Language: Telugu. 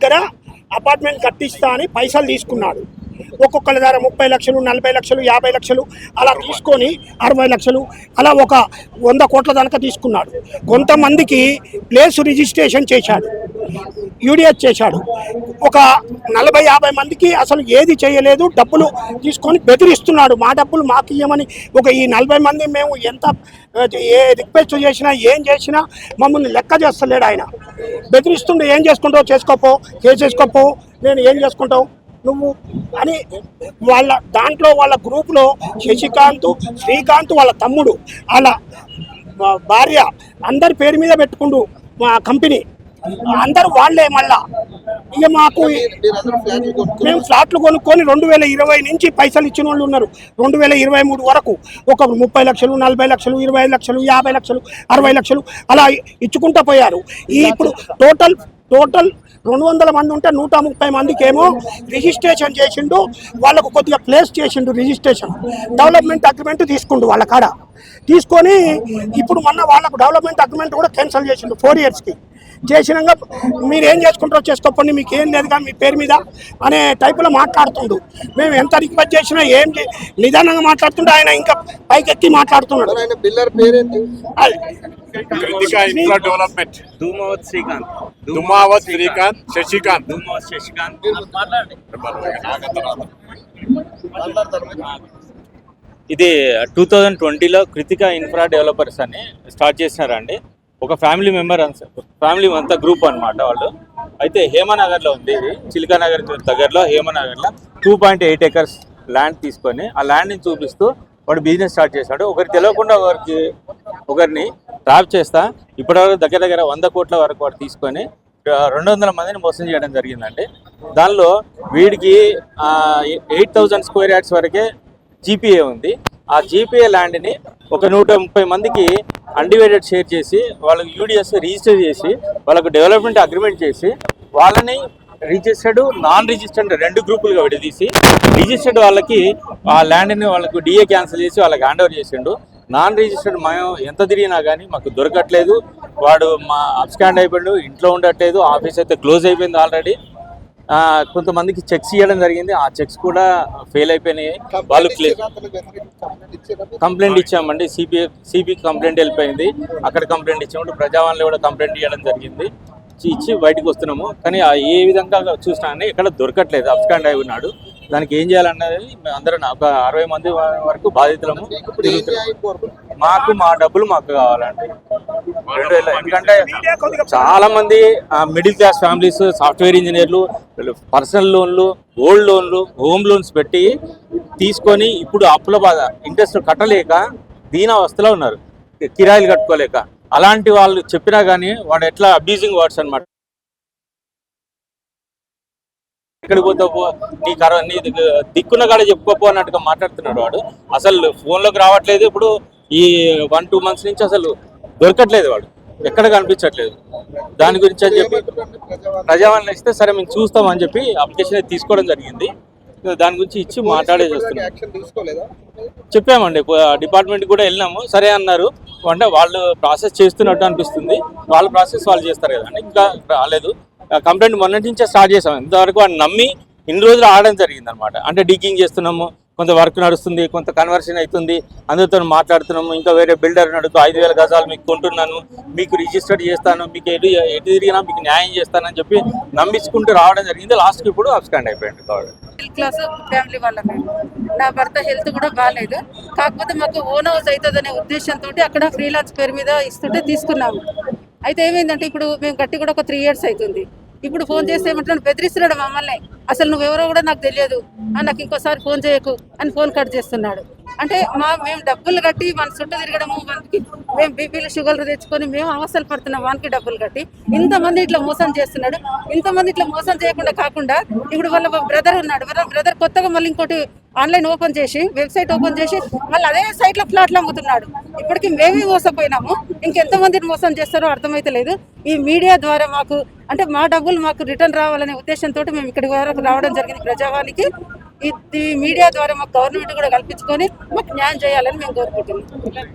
దగ్గర అపార్ట్మెంట్ కట్టిస్తా అని పైసలు తీసుకున్నాడు. ఒక్కొక్కరి దగ్గర 30 లక్షలు, 40 లక్షలు, 50 లక్షలు అలా తీసుకొని 60 లక్షలు అలా ఒక 100 కోట్ల దాకా తీసుకున్నాడు. కొంతమందికి ప్లేస్ రిజిస్ట్రేషన్ చేశాడు, యూడిఎస్ చేశాడు. ఒక 40-50 మందికి అసలు ఏది చేయలేదు, డబ్బులు తీసుకొని బెదిరిస్తున్నాడు. మా డబ్బులు మాకు ఇవ్వమని. ఈ 40 మంది మేము ఎంత ఏ రిక్వెస్ట్ చేసినా ఏం చేసినా మమ్మల్ని లెక్క చేస్తలేడు ఆయన. బెదిరిస్తుండే, ఏం చేసుకుంటావు చేసుకోపో, కేసు వేసుకోపో, నేను ఏం చేసుకుంటావు నువ్వు అని. వాళ్ళ గ్రూప్లో శశికాంత్, శ్రీకాంత్, వాళ్ళ తమ్ముడు, వాళ్ళ భార్య అందరి పేరు మీద పెట్టుకుంటూ మా కంపెనీ అందరూ వాళ్ళే. మళ్ళా ఇక మాకు మేము ఫ్లాట్లు కొనుక్కొని 2020 నుంచి పైసలు ఇచ్చిన వాళ్ళు ఉన్నారు. 2023 వరకు ఒక 30 లక్షలు, 40 లక్షలు, 25 లక్షలు, 50 లక్షలు, 60 లక్షలు అలా ఇచ్చుకుంటూ పోయారు. ఇప్పుడు టోటల్ 200 మంది ఉంటే 130 మందికి ఏమో రిజిస్ట్రేషన్ చేసిండు. వాళ్ళకు కొద్దిగా ప్లేస్ చేసిండు, రిజిస్ట్రేషన్ డెవలప్మెంట్ అగ్రిమెంట్ తీసుకుండు వాళ్ళ కాడ. తీసుకొని ఇప్పుడు మొన్న వాళ్ళకు డెవలప్మెంట్ అగ్రిమెంట్ కూడా క్యాన్సిల్ చేసిండు 4 ఇయర్స్కి. చేసినాక మీరు ఏం చేసుకుంటారో చేసుకోండి, మీకు ఏం లేదుగా మీ పేరు మీద అనే టైపులో మాట్లాడుతుండు. మేము ఎంత రిక్వెస్ట్ చేసినా ఏం నిదానంగా మాట్లాడుతుండే, ఆయన ఇంకా పైకెత్తి మాట్లాడుతున్నాడు. ఇది 2020లో కృతికా ఇన్ఫ్రా డెవలపర్స్ అని స్టార్ట్ చేసినారండి. ఒక ఫ్యామిలీ అంతా గ్రూప్ అనమాట వాళ్ళు. అయితే హేమనగర్లో ఉంది, ఇది చిలకానగర్ దగ్గరలో హేమనగర్లో 2.8 acres ల్యాండ్ తీసుకొని ఆ ల్యాండ్ని చూపిస్తూ వాడు బిజినెస్ స్టార్ట్ చేశాడు. ఒకరికి తెలియకుండా ఒకరిని ట్రాప్ చేస్తా ఇప్పటివరకు దగ్గర 100 కోట్ల వరకు వాడు తీసుకొని 200 మందిని మోసం చేయడం జరిగిందండి. దానిలో వీడికి 8,000 స్క్వేర్ యార్డ్స్ వరకే జీపీఏ ఉంది. ఆ జీపీఏ ల్యాండ్ని ఒక 130 మందికి అన్డివైడెడ్ షేర్ చేసి వాళ్ళకి యూడిఎస్ రిజిస్టర్ చేసి వాళ్ళకు డెవలప్మెంట్ అగ్రిమెంట్ చేసి వాళ్ళని రిజిస్టర్డ్, నాన్ రిజిస్టర్డ్ 2 గ్రూపులుగా విడదీసి రిజిస్టర్డ్ వాళ్ళకి ఆ ల్యాండ్ని వాళ్ళకు డిఏ క్యాన్సిల్ చేసి వాళ్ళకి హ్యాండ్ ఓవర్ చేసిండు. నాన్ రిజిస్టర్డ్ మేము ఎంత తిరిగినా కానీ మాకు దొరకట్లేదు. వాడు అబ్స్కాండ్ అయిపోయాడు, ఇంట్లో ఉండట్లేదు, ఆఫీస్ అయితే క్లోజ్ అయిపోయింది ఆల్రెడీ. కొంతమందికి చెక్స్ ఇవ్వడం జరిగింది, ఆ చెక్స్ కూడా ఫెయిల్ అయిపోయినాయి. వాళ్ళు కంప్లైంట్ ఇచ్చామండి, సిపి కంప్లైంట్ వెళ్ళిపోయింది. అక్కడ కంప్లైంట్ ఇచ్చాము, ప్రజావాణిలో కూడా కంప్లైంట్ ఇవ్వడం జరిగింది. ఇచ్చి బయటకు వస్తున్నాము. కానీ ఏ విధంగా చూసినా కానీ ఇక్కడ దొరకట్లేదు, అబ్స్కాండ్ అయి ఉన్నాడు. దానికి ఏం చేయాలన్నది అందరం ఒక 60 మంది వరకు బాధితులము. మాకు మా డబ్బులు మాకు కావాలండి. ఎందుకంటే చాలా మంది మిడిల్ క్లాస్ ఫ్యామిలీస్, సాఫ్ట్వేర్ ఇంజనీర్లు, పర్సనల్ లోన్లు, గోల్డ్ లోన్లు, హోమ్ లోన్స్ పెట్టి తీసుకొని ఇప్పుడు అప్పుల బాధ, ఇంట్రెస్ట్ కట్టలేక దీనావస్థలో ఉన్నారు, కిరాయిలు కట్టుకోలేక. అలాంటి వాళ్ళు చెప్పినా కానీ వాడు ఎట్లా అబ్యూజింగ్ వర్డ్స్ అనమాట. ఎక్కడికి పోతావు, నీ దిక్కున్న కాడ చెప్పుకోపో అన్నట్టుగా మాట్లాడుతున్నాడు వాడు. అసలు ఫోన్లోకి రావట్లేదు. ఇప్పుడు ఈ 1-2 months నుంచి అసలు దొరకట్లేదు, వాడు ఎక్కడ కనిపించట్లేదు. దాని గురించి అని చెప్పి ప్రజావాణిలో ఇస్తే సరే మేము చూస్తామని చెప్పి అప్లికేషన్ తీసుకోవడం జరిగింది. దాని గురించి ఇచ్చి మాట్లాడేసి వస్తున్నాం. చెప్పామండి, డిపార్ట్మెంట్ కూడా వెళ్ళినాము, సరే అన్నారు. అంటే వాళ్ళు ప్రాసెస్ చేస్తున్నట్టు అనిపిస్తుంది, వాళ్ళ ప్రాసెస్ వాళ్ళు చేస్తారు కదండి, ఇంకా రాలేదు. కంప్లైంట్ మొన్నటి నుంచే స్టార్ట్ చేసాము. ఇంతవరకు వాడిని నమ్మి ఇన్ని రోజులు ఆడడం జరిగింది అనమాట. అంటే డిగ్గింగ్ చేస్తున్నాము, కొంత వర్క్ నడుస్తుంది, కొంత కన్వర్షన్ అవుతుంది, అందరితో మాట్లాడుతున్నాము. ఇంకా వేరే బిల్డర్ నడుతూ 5,000 గజాలు మీకు కొంటున్నాను, మీకు రిజిస్టర్ చేస్తాను, మీకు ఎటు తిరిగినా మీకు న్యాయం చేస్తానని చెప్పి నమ్మించుకుంటూ రావడం జరిగింది. లాస్ట్కి ఇప్పుడు అబ్స్కాండ్ అయిపోయింది. మిడిల్ క్లాస్ ఫ్యామిలీ వాళ్ళ నా భర్త హెల్త్ కూడా బాగాలేదు. కాకపోతే మాకు ఓన్ హౌస్ అవుతుంది అనే ఉద్దేశంతో అక్కడ ఫ్రీలాన్స్ పేరు మీద ఇస్తుంటే తీసుకున్నాము. అయితే ఏమైందంటే ఇప్పుడు మేము గట్టి కూడా ఒక 3 years అవుతుంది. ఇప్పుడు ఫోన్ చేస్తే ఏమంటున్నాడు, బెదిరిస్తున్నాడు మమ్మల్ని. అసలు నువ్వెవరో కూడా నాకు తెలియదు, నాకు ఇంకోసారి ఫోన్ చేయకు అని ఫోన్ కట్ చేస్తున్నాడు. అంటే మేము డబ్బులు కట్టి మన చుట్టూ తిరగడము, మనకి మేము బీపీలు షుగర్లు తెచ్చుకొని మేము అవసరాలు పడుతున్నాం, వానికి డబ్బులు కట్టి ఇంతమంది ఇట్లా మోసం చేస్తున్నాడు. ఇంతమంది ఇట్లా మోసం చేయకుండా కాకుండా ఇప్పుడు వాళ్ళ బ్రదర్ ఉన్నాడు, వాళ్ళ బ్రదర్ కొత్తగా మళ్ళీ ఇంకోటి ఆన్లైన్ ఓపెన్ చేసి వెబ్సైట్ ఓపెన్ చేసి మళ్ళీ అదే సైట్లో ఫ్లాట్లు అమ్ముతున్నాడు. ఇప్పటికీ మేమే మోసపోయినాము, ఇంకెంతమందిని మోసం చేస్తారో అర్థమైతే లేదు. ఈ మీడియా ద్వారా మాకు అంటే మా డబ్బులు మాకు రిటర్న్ రావాలనే ఉద్దేశంతో మేము ఇక్కడి వరకు రావడం జరిగింది ప్రజావానికి. ఈ మీడియా ద్వారా మాకు గవర్నమెంట్ కూడా కల్పించుకొని మాకు న్యాయం చేయాలని మేము కోరుకుంటున్నాం.